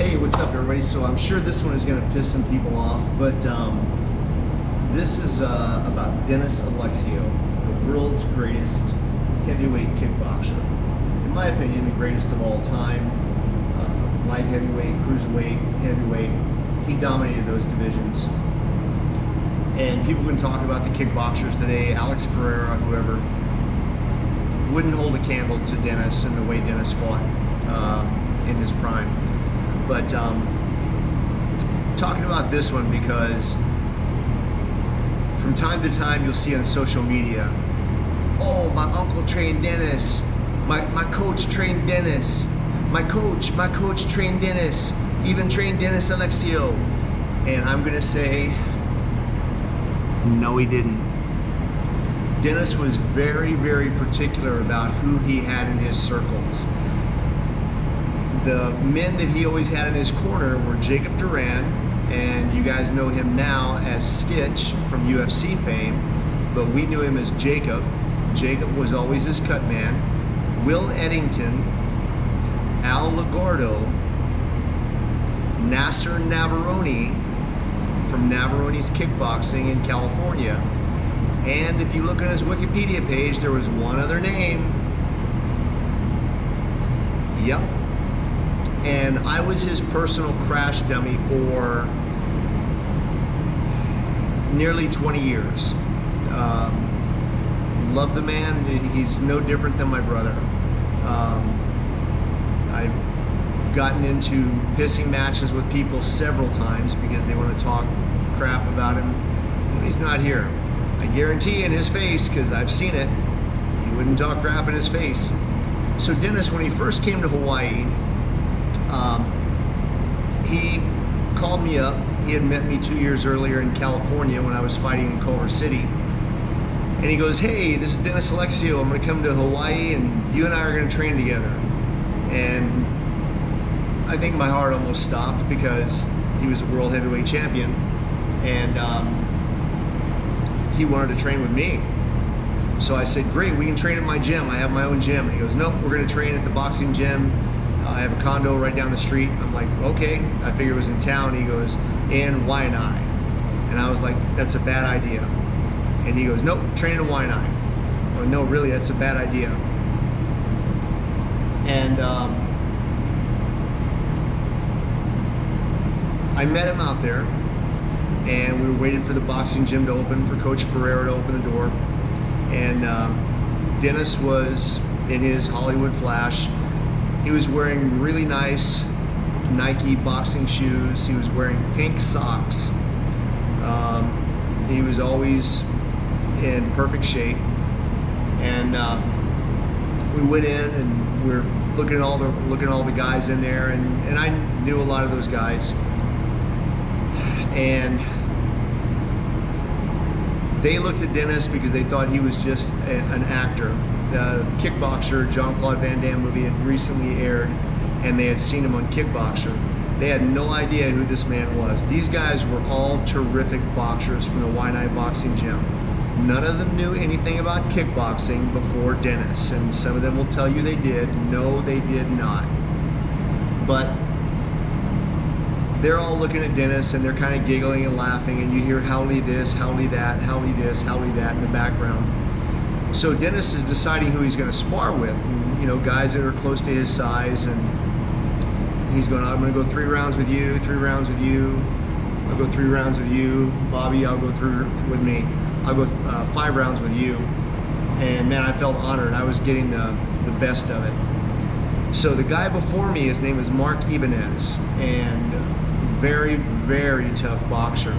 Hey, what's up everybody? So I'm sure this one is going to piss some people off, but this is about Dennis Alexio, the world's greatest heavyweight kickboxer. In my opinion, the greatest of all time. Light heavyweight, cruiserweight, heavyweight. He dominated those divisions. And people can talk about the kickboxers today, Alex Pereira, whoever, wouldn't hold a candle to Dennis and the way Dennis fought in his prime. But talking about this one because from time to time you'll see on social media, oh, my uncle trained Dennis, my coach trained Dennis, my coach trained Dennis, even trained Dennis Alexio. And I'm gonna say, no, he didn't. Dennis was very, very particular about who he had in his circles. The men that he always had in his corner were Jacob Duran, and you guys know him now as Stitch from UFC fame, but we knew him as Jacob. Jacob was always his cut man. Will Eddington, Al Legordo, Nasser Navarone from Navarrone's Kickboxing in California, and if you look on his Wikipedia page, there was one other name. Yep. And I was his personal crash dummy for nearly 20 years. Love the man. He's no different than my brother. I've gotten into pissing matches with people several times because they want to talk crap about him when he's not here. I guarantee in his face, because I've seen it, he wouldn't talk crap in his face. So Dennis, when he first came to Hawaii, he called me up. He had met me 2 years earlier in California when I was fighting in Culver City. And he goes, hey, this is Dennis Alexio. I'm going to come to Hawaii and you and I are going to train together. And I think my heart almost stopped because he was a world heavyweight champion. And he wanted to train with me. So I said, great, we can train at my gym. I have my own gym. And he goes, nope, we're going to train at the boxing gym. I have a condo right down the street. I'm like, okay. I figured it was in town. He goes, and Waianae. And I was like, that's a bad idea. And he goes, nope, train in Waianae. Well, no, really, that's a bad idea. And I met him out there, and we were waiting for the boxing gym to open, for Coach Pereira to open the door. And Dennis was in his Hollywood flash. He was wearing really nice Nike boxing shoes. He was wearing pink socks. He was always in perfect shape. And we went in and we were looking at all the guys in there, and I knew a lot of those guys. And they looked at Dennis because they thought he was just an actor. The Kickboxer, Jean-Claude Van Damme movie had recently aired, and they had seen him on Kickboxer. They had no idea who this man was. These guys were all terrific boxers from the Waianae Boxing Gym. None of them knew anything about kickboxing before Dennis, and some of them will tell you they did. No, they did not. But they're all looking at Dennis and they're kind of giggling and laughing, and you hear howly this, howly that, howly this, howly that in the background. So Dennis is deciding who he's going to spar with, you know, guys that are close to his size, and he's going, I'm going to go 3 rounds with you, 3 rounds with you, I'll go 3 rounds with you, Bobby, I'll go through with me, I'll go 5 rounds with you. And man, I felt honored. I was getting the best of it. So the guy before me, his name is Mark Ibanez, and very, very tough boxer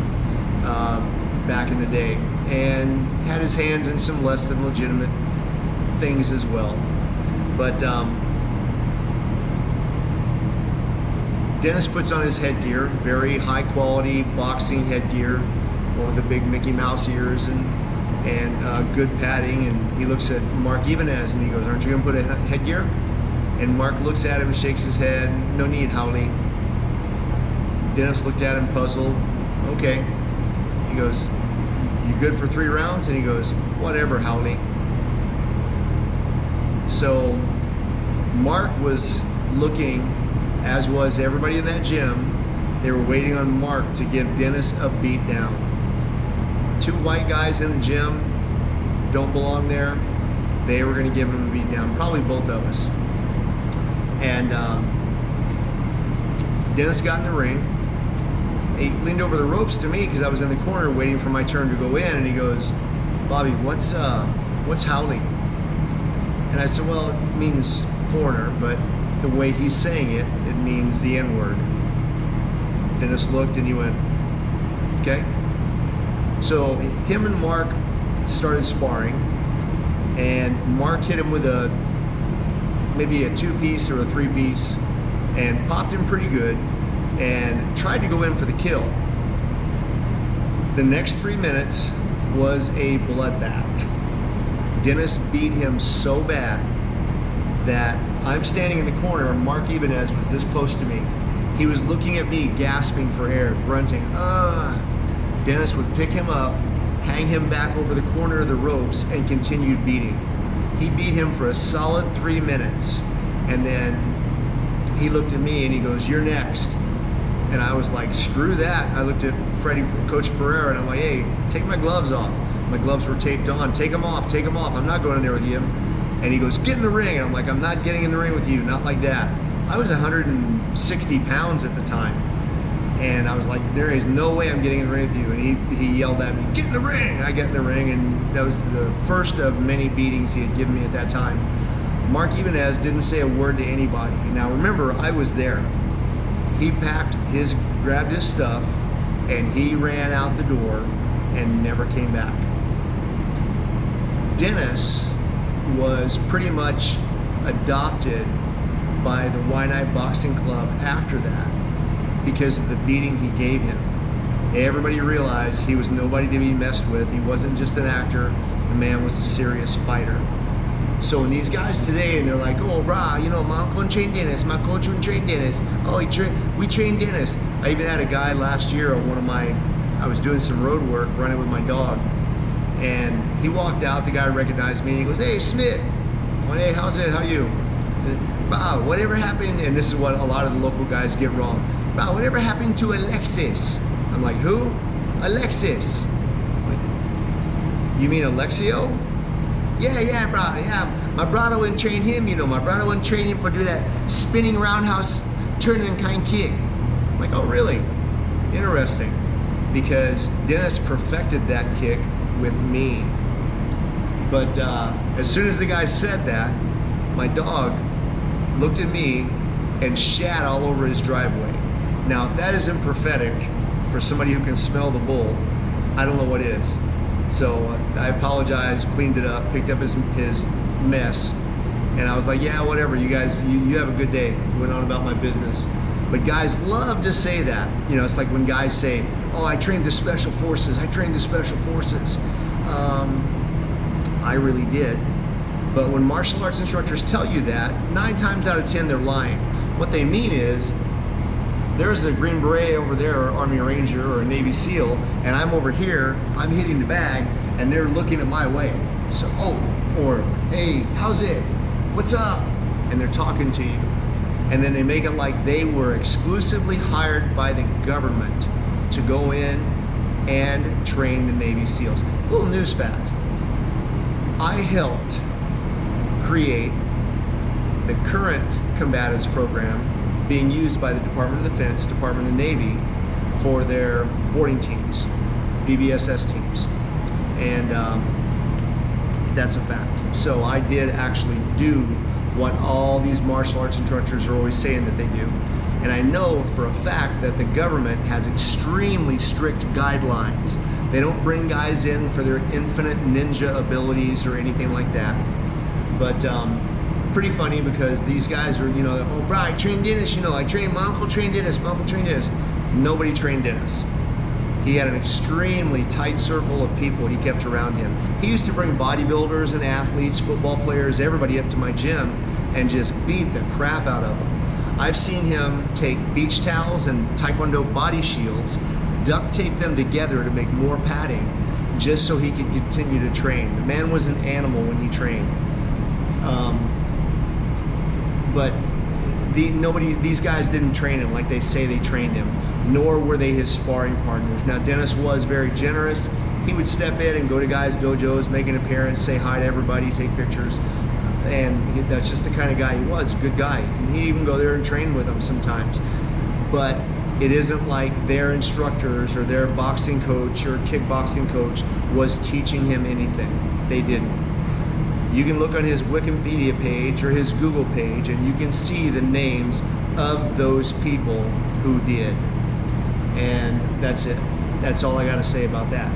back in the day, and had his hands in some less than legitimate things as well. But Dennis puts on his headgear, very high quality boxing headgear, with the big Mickey Mouse ears and good padding, and he looks at Mark Ibanez and he goes, aren't you gonna put a headgear? And Mark looks at him and shakes his head, no need, Howley. Dennis looked at him puzzled. Okay. He goes, you good for 3 rounds? And he goes, whatever, Howley. So Mark was looking as was everybody in that gym. They were waiting on Mark to give Dennis a beat down. 2 white guys in the gym don't belong there. They were going to give him a beat down, probably both of us. And Dennis got in the ring. He leaned over the ropes to me because I was in the corner waiting for my turn to go in, and he goes, "Bobby, what's howling?" And I said, "Well, it means foreigner, but the way he's saying it, it means the N-word." Dennis looked and he went, "Okay." So him and Mark started sparring, and Mark hit him with maybe a 2-piece or a 3-piece and popped him pretty good and tried to go in for the kill. The next 3 minutes was a bloodbath. Dennis beat him so bad that I'm standing in the corner and Mark Ibanez was this close to me. He was looking at me, gasping for air, grunting, "Ugh." Dennis would pick him up, hang him back over the corner of the ropes, and continued beating. He beat him for a solid 3 minutes, and then he looked at me and he goes, "You're next." And I was like, screw that. I looked at Coach Pereira, and I'm like, "Hey, take my gloves off." My gloves were taped on. "Take them off, take them off. I'm not going in there with you." And he goes, "Get in the ring." And I'm like, "I'm not getting in the ring with you, not like that." I was 160 pounds at the time. And I was like, there is no way I'm getting in the ring with you. And he yelled at me, "Get in the ring." I get in the ring, and that was the first of many beatings he had given me at that time. Mark Ibanez didn't say a word to anybody. Now remember, I was there. He grabbed his stuff, and he ran out the door and never came back. Dennis was pretty much adopted by the Waianae Boxing Club after that because of the beating he gave him. Everybody realized he was nobody to be messed with. He wasn't just an actor. The man was a serious fighter. So when these guys today, and they're like, "Oh, brah, you know, my uncle trained Dennis, my coach trained Dennis. Oh, we trained Dennis." I even had a guy last year on I was doing some road work, running with my dog, and he walked out. The guy recognized me, and he goes, "Hey, Smith." I went, "Hey, how's it? How you?" "Brah, whatever happened?" And this is what a lot of the local guys get wrong. "Brah, whatever happened to Alexis?" I'm like, "Who?" "Alexis." "You mean Alexio?" Yeah, bro, yeah. My brother wouldn't train him, you know. My brother wouldn't train him for do that spinning roundhouse turning kind kick. I'm like, "Oh, really? Interesting." Because Dennis perfected that kick with me. But as soon as the guy said that, my dog looked at me and shat all over his driveway. Now, if that isn't prophetic for somebody who can smell the bull, I don't know what is. So I apologized, cleaned it up, picked up his mess, and I was like, "Yeah, whatever, you guys, you have a good day." Went on about my business. But guys love to say that. You know, it's like when guys say, "Oh, I trained the special forces, I trained the special forces." I really did. But when martial arts instructors tell you that, 9 times out of 10 they're lying. What they mean is, there's a Green Beret over there, or Army Ranger, or a Navy SEAL, and I'm over here, I'm hitting the bag, and they're looking at my way. So, "Oh," or "Hey, how's it? What's up?" And they're talking to you. And then they make it like they were exclusively hired by the government to go in and train the Navy SEALs. Little news fact. I helped create the current combatives program being used by the Department of Defense, Department of the Navy, for their boarding teams, BBSS teams. And that's a fact. So I did actually do what all these martial arts instructors are always saying that they do. And I know for a fact that the government has extremely strict guidelines. They don't bring guys in for their infinite ninja abilities or anything like that. But pretty funny because these guys are, you know, "Oh, bro, I trained Dennis, you know, my uncle trained Dennis, my uncle trained Dennis." Nobody trained Dennis. He had an extremely tight circle of people he kept around him. He used to bring bodybuilders and athletes, football players, everybody up to my gym and just beat the crap out of them. I've seen him take beach towels and Taekwondo body shields, duct tape them together to make more padding just so he could continue to train. The man was an animal when he trained. But these guys didn't train him like they say they trained him, nor were they his sparring partners. Now, Dennis was very generous. He would step in and go to guys' dojos, make an appearance, say hi to everybody, take pictures, and that's just the kind of guy he was, a good guy. And he'd even go there and train with them sometimes. But it isn't like their instructors or their boxing coach or kickboxing coach was teaching him anything. They didn't. You can look on his Wikipedia page or his Google page and you can see the names of those people who did. And that's it. That's all I got to say about that.